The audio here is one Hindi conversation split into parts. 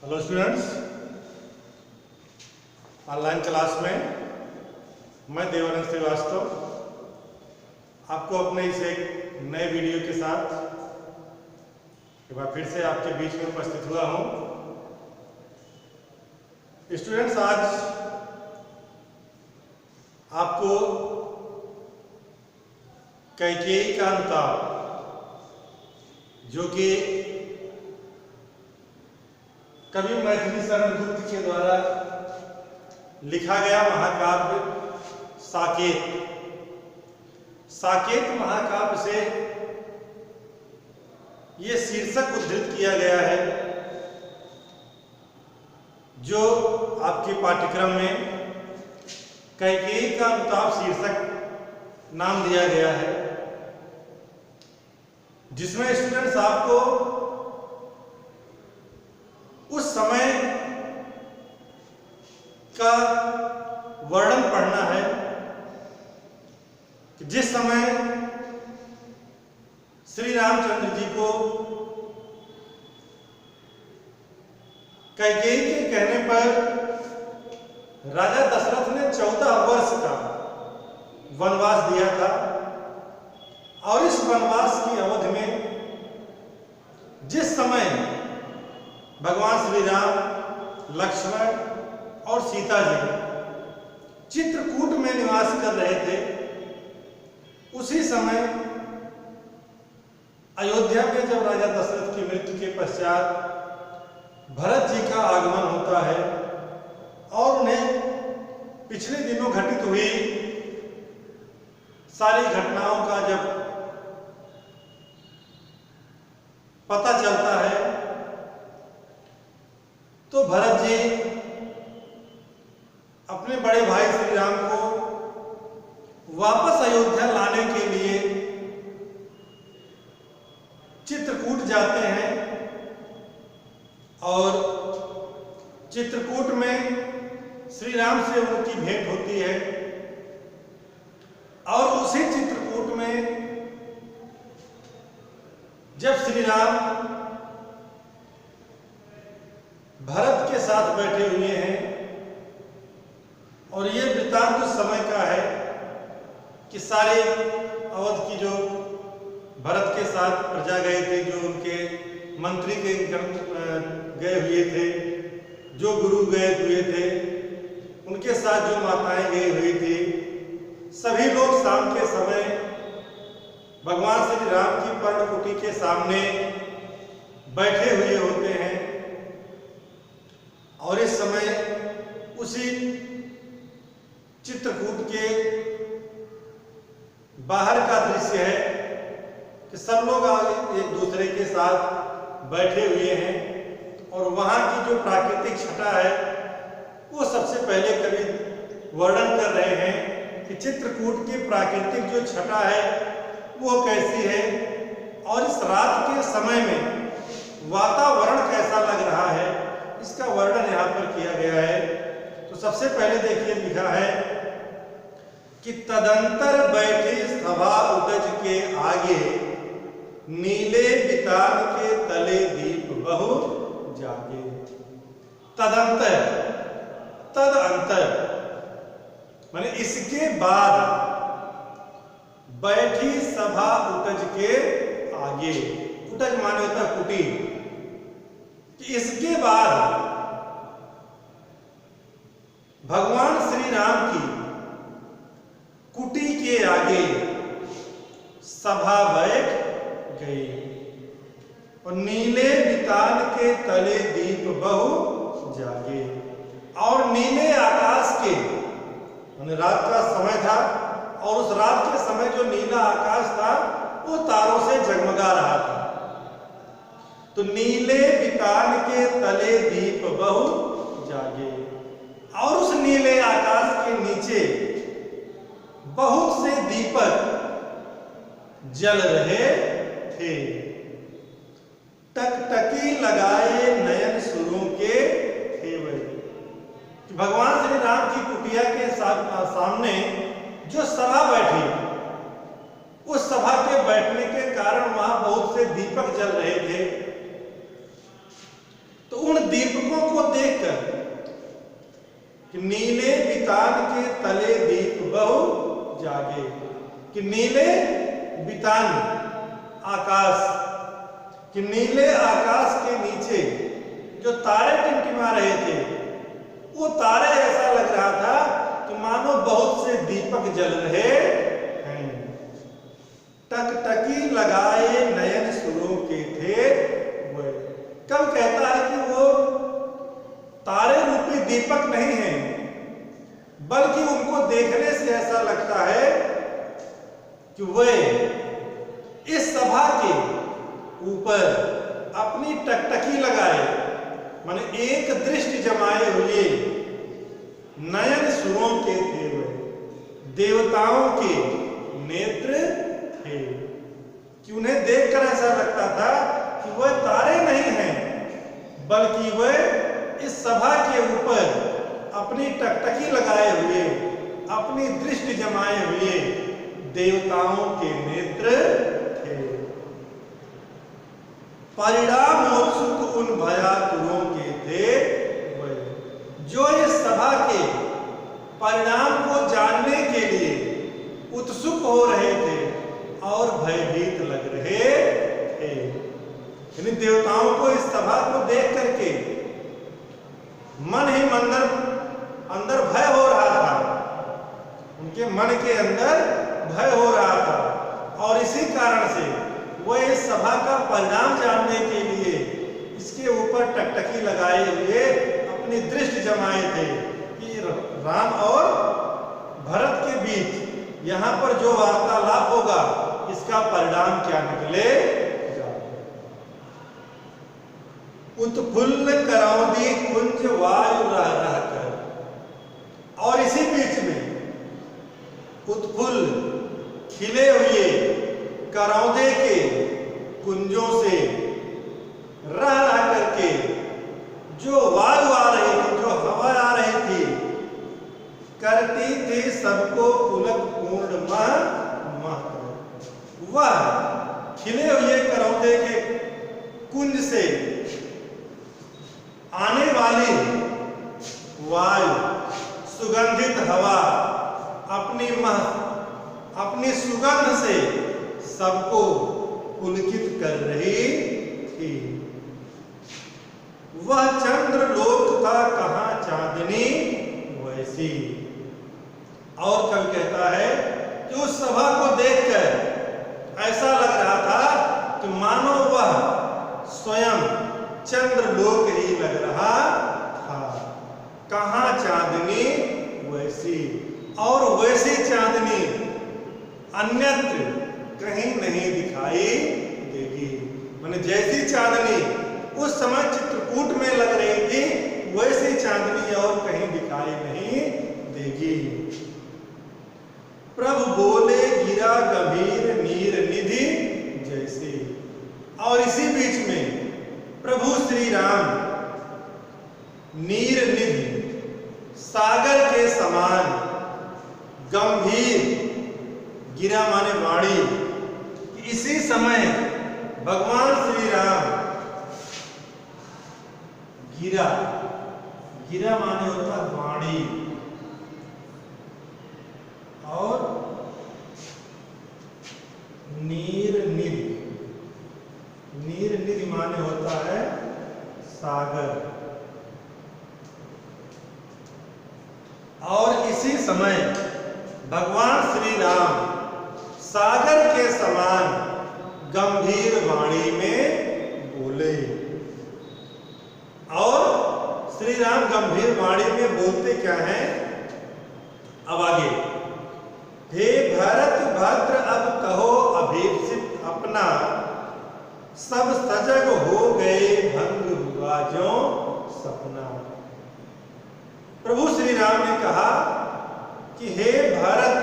हेलो स्टूडेंट्स, ऑनलाइन क्लास में मैं देवानंद श्रीवास्तव आपको अपने इस एक नए वीडियो के साथ एक बार फिर से आपके बीच में उपस्थित हुआ हूं। स्टूडेंट्स, आज आपको कैकेयी का अनुताप, जो कि कवि मैथिली शरण गुप्त के द्वारा लिखा गया महाकाव्य साकेत महाकाव्य से ये शीर्षक उद्धृत किया गया है, जो आपके पाठ्यक्रम में कैकेयी का अनुताप शीर्षक नाम दिया गया है, जिसमें स्टूडेंट्स आपको उस समय का वर्णन पढ़ना है कि जिस समय श्री रामचंद्र जी को कैकेयी के कहने पर राजा दशरथ ने 14 वर्ष का वनवास दिया था, और इस वनवास की अवधि में जिस समय भगवान श्री राम, लक्ष्मण और सीता जी चित्रकूट में निवास कर रहे थे, उसी समय अयोध्या में जब राजा दशरथ की मृत्यु के पश्चात भरत जी का आगमन होता है और उन्हें पिछले दिनों घटित हुई सारी घटनाओं का जब पता चलता है, तो भरत जी अपने बड़े भाई श्री राम को वापस अयोध्या लाने के लिए चित्रकूट जाते हैं, और चित्रकूट में श्री राम से उनकी भेंट होती है, और उसी चित्रकूट में जब श्री राम भरत के साथ बैठे हुए हैं, और ये वृत्तांत उस समय का है कि सारे अवध की जो भरत के साथ प्रजा गए थे, जो उनके मंत्री के गए हुए थे, जो गुरु गए हुए थे, उनके साथ जो माताएं गई हुई थी, सभी लोग शाम के समय भगवान श्री राम की पर्णकुटी के सामने बैठे हुए होते हैं, और इस समय उसी चित्रकूट के बाहर का दृश्य है कि सब लोग एक दूसरे के साथ बैठे हुए हैं, और वहाँ की जो प्राकृतिक छटा है वो सबसे पहले कवि वर्णन कर रहे हैं कि चित्रकूट की प्राकृतिक जो छटा है वो कैसी है, और इस रात के समय में वातावरण कैसा लग रहा है, इसका वर्णन यहाँ पर किया गया है। तो सबसे पहले देखिए लिखा है कि तदंतर बैठी सभा उदज के आगे, नीले बितान के तले दीप बहु जागे। तदंतर, तद अंतर माने इसके बाद, बैठी सभा उटज के आगे, उटज माने होता है कुटी, कि इसके बाद भगवान श्री राम की कुटी के आगे सभा बैठ गई, और नीले बितान के तले दीप बहु जागे, और नीले आकाश के, रात का समय था, और उस रात के समय जो नीला आकाश था वो तारों से जगमगा रहा था। तो नीले बितान के तले दीप बहु जागे, और उस नीले आकाश के नीचे बहुत से दीपक जल रहे थे। टकटकी लगाए नयन सुरों के थे वही। भगवान श्री राम की कुटिया के सामने जो सभा बैठी, उस सभा के बैठने के कारण वहां बहुत से दीपक जल रहे थे। तो उन दीपकों देखकर कि नीले बितान के तले दीप बहु जागे, कि नीले बितान आकाश, कि नीले आकाश के नीचे जो तारे टिमटिमा रहे थे, वो तारे ऐसा लग रहा था कि मानो बहुत से दीपक जल रहे हैं। टकटकी लगाए नयन सुरों के थे वह। कब कहता है कि वो तारे रूपी दीपक नहीं हैं, बल्कि उनको देखने से ऐसा लगता है कि वह इस सभा के ऊपर अपनी टकटकी लगाए, माने एक दृष्टि जमाए हुए नयन सुरों के थे वह, देवताओं के नेत्र थे। कि उन्हें देखकर ऐसा लगता था कि वह तारे नहीं हैं, बल्कि वह इस सभा के ऊपर अपनी टकटकी लगाए हुए, अपनी दृष्टि जमाए हुए देवताओं के नेत्र थे। परिणामोत्सुक उन भयातुरों के थे वह, जो इस सभा के परिणाम को जानने के लिए उत्सुक हो रहे थे और भयभीत लग रहे थे। यानी देवताओं को इस सभा को देख करके मन ही अंदर भय हो रहा था, उनके मन के अंदर भय हो रहा था, और इसी कारण से वह इस सभा का परिणाम जानने के लिए इसके ऊपर टकटकी लगाए हुए अपनी दृष्टि जमाए थे कि राम और भरत के बीच यहाँ पर जो वार्तालाप होगा इसका परिणाम क्या निकले। उत्फुल्ल करौंदी कुंज वायु रह रहकर, और इसी बीच में उत्फुल्ल खिले हुए करौंदे के कुंजों से रह रह करके जो वायु आ रही थी, जो हवा आ रही थी, करती थी सबको पुलक पूर्णिमा महत्व। वह खिले हुए करौंदे के कुंज से आने वाली वायु, सुगंधित हवा अपनी सुगंध से सबको पुलकित कर रही थी। वह चंद्रलोक था कहां चांदनी वैसी। और कल कहता है कि उस सभा को देखकर ऐसा लग रहा था कि मानो वह स्वयं चंद्रलोक ही लग रहा था। कहां चांदनी वैसी, और वैसी चांदनी अन्यत्र कहीं नहीं दिखाई देगी। माने जैसी चांदनी उस समय चित्रकूट में लग रही थी, वैसी चांदनी और कहीं दिखाई नहीं देगी। प्रभु बोले गिरा गंभीर नीर निधि जैसे, और इसी बीच में प्रभु श्री राम नीर निधि, सागर के समान गंभीर, गिरा माने वाणी। इसी समय भगवान श्री राम गिरा माने होता वाणी, और नीर निधि माने होता है सागर। और इसी समय भगवान श्री राम सागर के समान गंभीर वाणी में बोले। और श्री राम गंभीर वाणी में बोलते क्या हैं, अब आगे। हे भरत भद्र अब कहो अभीप्सित अपना, सब सजग हो गए भंग हुआ जो सपना। प्रभु श्री राम ने कहा कि हे भरत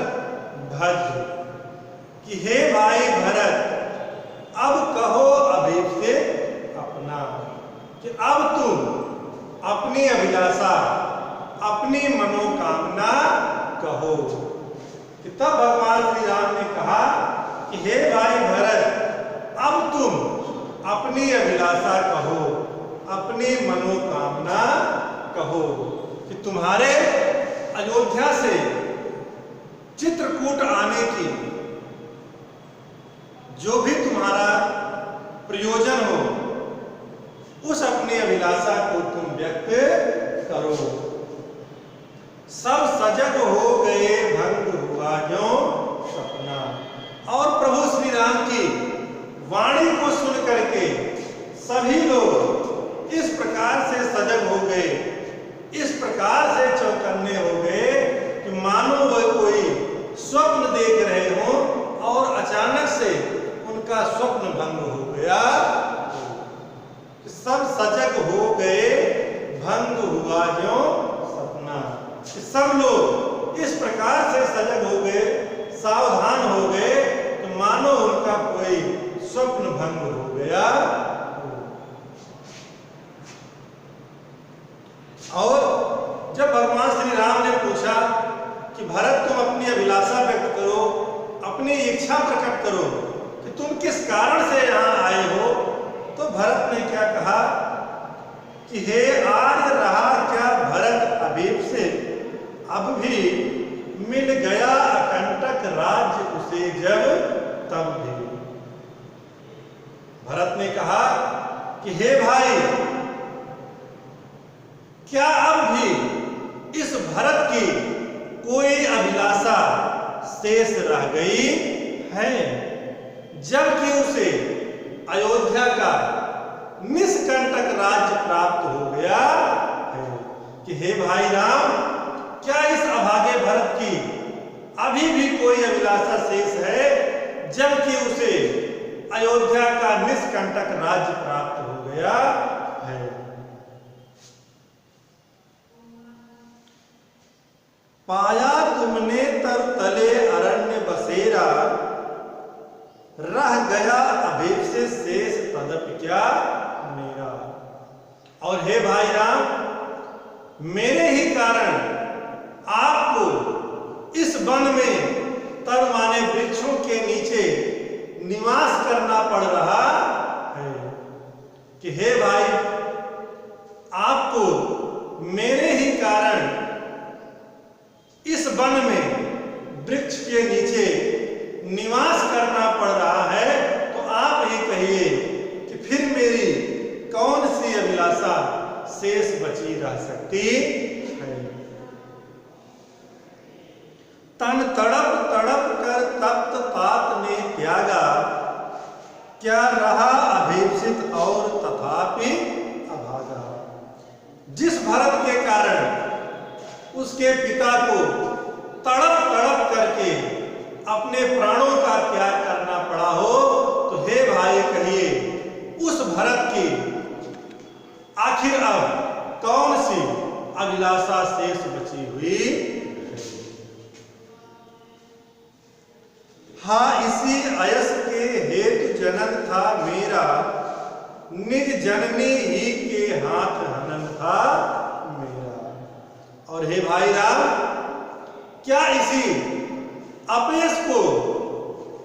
भद्र, कि हे भाई भरत, अब कहो अभीप्सित अपना, कि अब तुम अपनी अभिलाषा, अपनी मनोकामना कहो। कि तब भगवान श्री राम ने कहा कि हे भाई भरत, अब तुम अपनी अभिलाषा कहो, अपनी मनोकामना कहो कि तुम्हारे अयोध्या से चित्रकूट आने की जो भी तुम्हारा प्रयोजन हो, उस अपनी अभिलाषा को तुम व्यक्त करो। सब सजग हो गए, भंग हुआ जो सपना। और प्रभु श्री राम की वाणी को सुन करके सभी लोग इस प्रकार से सजग हो गए, इस प्रकार से चौकन्ने हो गए कि मानो वह कोई स्वप्न देख रहे हो और अचानक से उनका स्वप्न भंग हो गया। सब सजग हो गए, भंग हुआ जो सपना। सब लोग इस प्रकार से सजग हो गए, सावधान हो गए, तो मानो उनका कोई स्वप्न भंग हो गया। और जब भगवान श्री राम ने पूछा कि भरत तुम अपनी अभिलाषा व्यक्त करो, अपनी इच्छा प्रकट करो कि तुम किस कारण से यहाँ आए हो, तो भरत ने क्या कहा कि हे आर्य, रहा क्या भरत अभीप से, अब भी मिल गया अकंटक राज्य उसे जब तब भी। भरत ने कहा कि हे भाई, क्या अब भी इस भरत की कोई अभिलाषा शेष रह गई है, जबकि उसे अयोध्या का निष्कंटक राज्य प्राप्त हो गया है। कि हे भाई राम, क्या इस अभागे भरत की अभी भी कोई अभिलाषा शेष है, जबकि उसे अयोध्या का निष्कंटक राज्य प्राप्त हो गया है। पाया तुमने तर तले अरण्य बसेरा, रह गया अभीप से शेष तदपि क्या मेरा। और हे भाई राम, मेरे ही कारण आपको इस वन में तर माने वृक्षों के नीचे निवास करना पड़ रहा है। कि हे भाई, आपको मेरे ही कारण इस वन में वृक्ष के नीचे निवास करना पड़ रहा है, तो आप ही कहिए कि फिर मेरी कौन सी अभिलाषा शेष बची रह सकती है। तन तड़प तड़प कर तप्त तात ने त्यागा, क्या रहा अभीप्सित और तथापि अभागा। जिस भरत के कारण उसके पिता को तड़प तड़प करके अपने प्राणों का त्याग करना पड़ा हो, तो हे भाई कहिए, उस भरत की आखिर अब कौन सी अभिलाषा शेष बची हुई। हाँ, इसी अयस के हेतु जनन था मेरा, निज जननी ही के हाथ हनन था मेरा। और हे भाई राम, क्या इसी अपयश को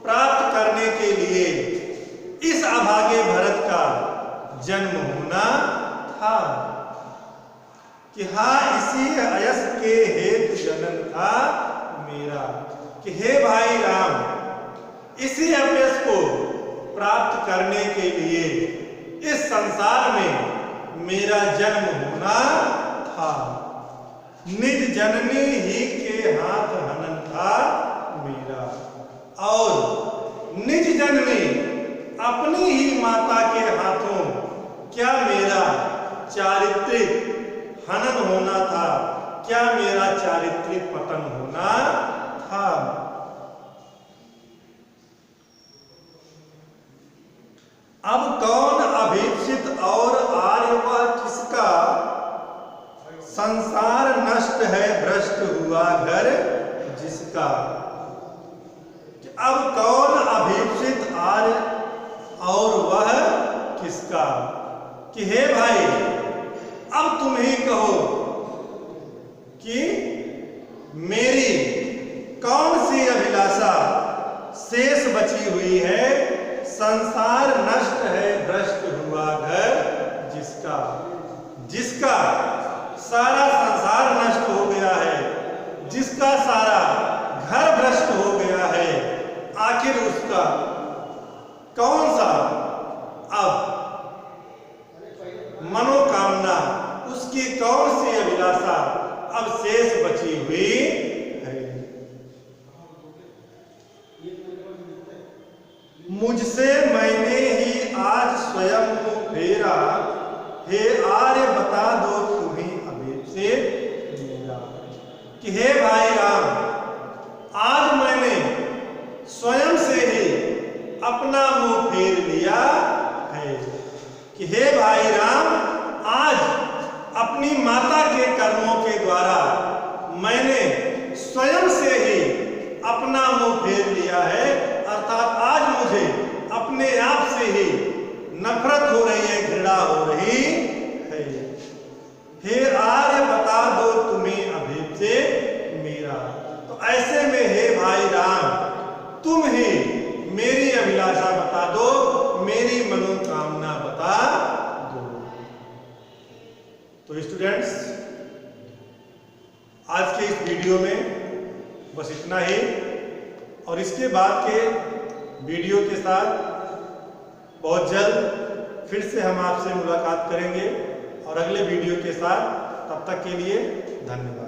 प्राप्त करने के लिए इस अभागे भरत का जन्म होना था। कि हाँ, इसी अयस के हेतु जनन था मेरा। कि हे भाई राम, इसी अपयश को प्राप्त करने के लिए इस संसार में मेरा जन्म होना था। निज जननी ही के हाथ हनन था मेरा। और निज जननी अपनी ही माता के हाथों क्या मेरा चारित्रिक हनन होना था, क्या मेरा चारित्रिक पतन होना था। अब कौन अभीप्सित और आर्यवा किसका, संसार नष्ट है भ्रष्ट हुआ घर जिसका। अब कौन अभीप्सित आर्य और वह किसका। कि हे भाई, अब तुम ही कहो कि मेरी कौन सी अभिलाषा शेष बची हुई है, संसार नष्ट है भ्रष्ट हुआ घर जिसका, जिसका सारा संसार नष्ट हो गया है, जिसका सारा घर भ्रष्ट हो गया है, आखिर उसका कौन सा अब मनोकामना, उसकी कौन सी अभिलाषा अब शेष बची हुई है। मुझसे मैंने ही आज स्वयं मुँह फेरा, हे आर्य बता दो तुम्हें अभी से मेरा। कि हे भाई राम, आज मैंने स्वयं से ही अपना मुंह फेर लिया है। कि हे भाई राम, आज अपनी माता के कर्मों के द्वारा मैंने स्वयं से ही अपना मुंह फेर लिया है, अर्थात आज मुझे अपने आप से ही नफरत हो रही है, घृणा हो रही है। हे आर्य बता दो तुम्हें अभी से मेरा। तो ऐसे में हे भाई राम, तुम ही मेरी अभिलाषा बता दो, मेरी मनोकामना बता दो। तो स्टूडेंट्स, आज के इस वीडियो में बस इतना ही, और इसके बाद के वीडियो के साथ बहुत जल्द फिर से हम आपसे मुलाकात करेंगे और अगले वीडियो के साथ। तब तक के लिए धन्यवाद।